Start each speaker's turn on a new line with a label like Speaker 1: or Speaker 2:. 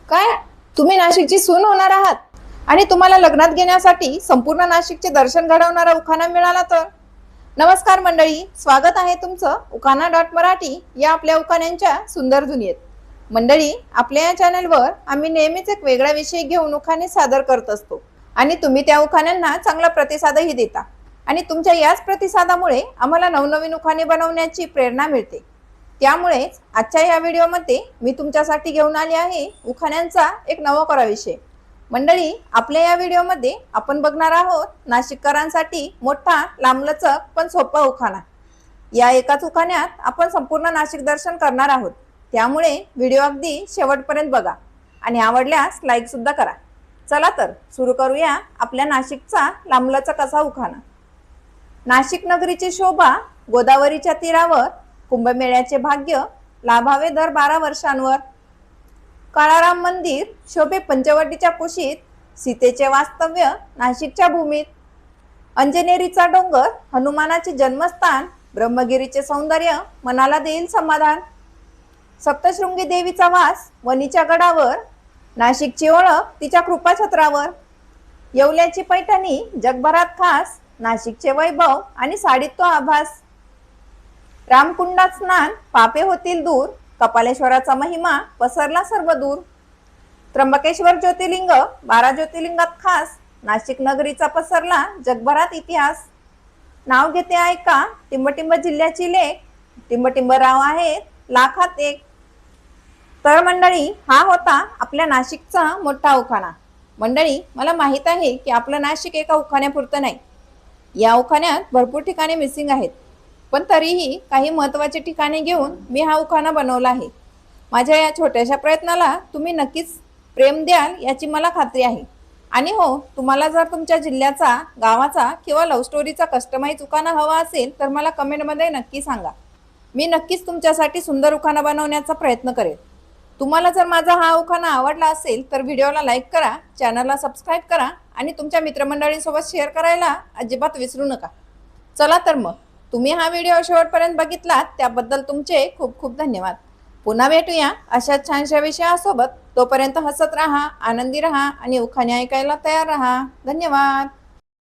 Speaker 1: काय तुम्ही नाशिकची सून होणार आहात आणि तुम्हाला लग्नात घेण्यासाठी संपूर्ण नाशिकचे दर्शन घडवणारा उखाणा मिळाला तर? नमस्कार मंडळी, स्वागत आहे तुमचं उखाणा.मराठी या आपल्या उखाण्यांच्या सुंदर दुनियेत. मंडळी, आपल्या या चॅनलवर आम्ही नेहमीच एक वेगळा विषय घेऊन उखाणे सादर करत असतो आणि तुम्ही त्या उखाण्यांना चांगला प्रतिसादही देता आणि तुमच्या याच प्रतिसादामुळे आम्हाला नवनवीन उखाणे बनवण्याची प्रेरणा मिळते. त्यामुळेच आजच्या या व्हिडिओमध्ये मी तुमच्यासाठी घेऊन आले आहे उखाण्यांचा एक नवखरा विषय. मंडळी, आपल्या या व्हिडिओमध्ये आपण बघणार आहोत नाशिककरांसाठी मोठा, लांबलचक पण सोपा उखाणा. या एकाच उखाण्यात आपण संपूर्ण नाशिक दर्शन करणार आहोत. त्यामुळे व्हिडिओ अगदी शेवटपर्यंत बघा आणि आवडल्यास लाईक सुद्धा करा. चला तर सुरू करूया आपल्या नाशिकचा लांबलचक असा उखाणा. नाशिक नगरीची शोभा गोदावरीच्या तीरावर, कुंभमेळ्याचे भाग्य लाभावे दर 12 वर्षांवर. काळाराम मंदिर शोभे पंचवटीच्या कुशीत, सीतेचे वास्तव्य नाशिकच्या भूमीत. अंजनेरीचा डोंगर हनुमानाचे जन्मस्थान, ब्रह्मगिरीचे सौंदर्य मनाला देईल समाधान. सप्तशृंगी देवीचा वास वणीच्या गडावर, नाशिकची ओळख तिच्या कृपाछत्रावर. येवल्याची पैठणी जगभरात खास, नाशिकचे वैभव आणि साडीत तो आभास. रामकुंडात स्नान पापे होतील दूर, कपालेश्वराचा महिमा पसरला सर्व दूर. त्र्यंबकेश्वर ज्योतिर्लिंग 12 ज्योतिर्लिंगात खास, नाशिक नगरीचा पसरला जगभरात इतिहास. नाव घेते ऐका टिंबटिंब जिल्ह्याची लेक, टिंबटिंब राव आहेत लाखात एक. तर मंडळी, हा होता आपल्या नाशिकचा मोठा उखाणा. मंडळी, मला माहित आहे की आपलं नाशिक एका उखाण्यापुरतं नाही. या उखाण्यात भरपूर ठिकाणे मिसिंग आहेत, पण तरीही काही महत्त्वाची ठिकाणे घेऊन मी हा उखाणा बनवला आहे. माझ्या या छोट्याशा प्रयत्नाला तुम्ही नक्कीच प्रेम द्याल याची मला खात्री आहे. आणि हो, तुम्हाला जर तुमच्या जिल्ह्याचा, गावाचा किंवा लव्ह स्टोरीचा कस्टमाइज उखाणा हवा असेल तर मला कमेंटमध्ये नक्की सांगा. मी नक्कीच तुमच्यासाठी सुंदर उखाणा बनवण्याचा प्रयत्न करेन. तुम्हाला जर माझा हा उखाणा आवडला असेल तर व्हिडिओला लाईक करा, चॅनलला सबस्क्राईब करा आणि तुमच्या मित्रमंडळींसोबत शेअर करायला अजिबात विसरू नका. चला तर मग, तुम्ही हा व्हिडिओ शेवटपर्यंत बघितलात त्याबद्दल तुमचे खूप खूप धन्यवाद. पुन्हा भेटूया अशा छानशा विषयासोबत. तोपर्यंत हसत राहा, आनंदी राहा आणि उखाणे ऐकायला तयार राहा. धन्यवाद.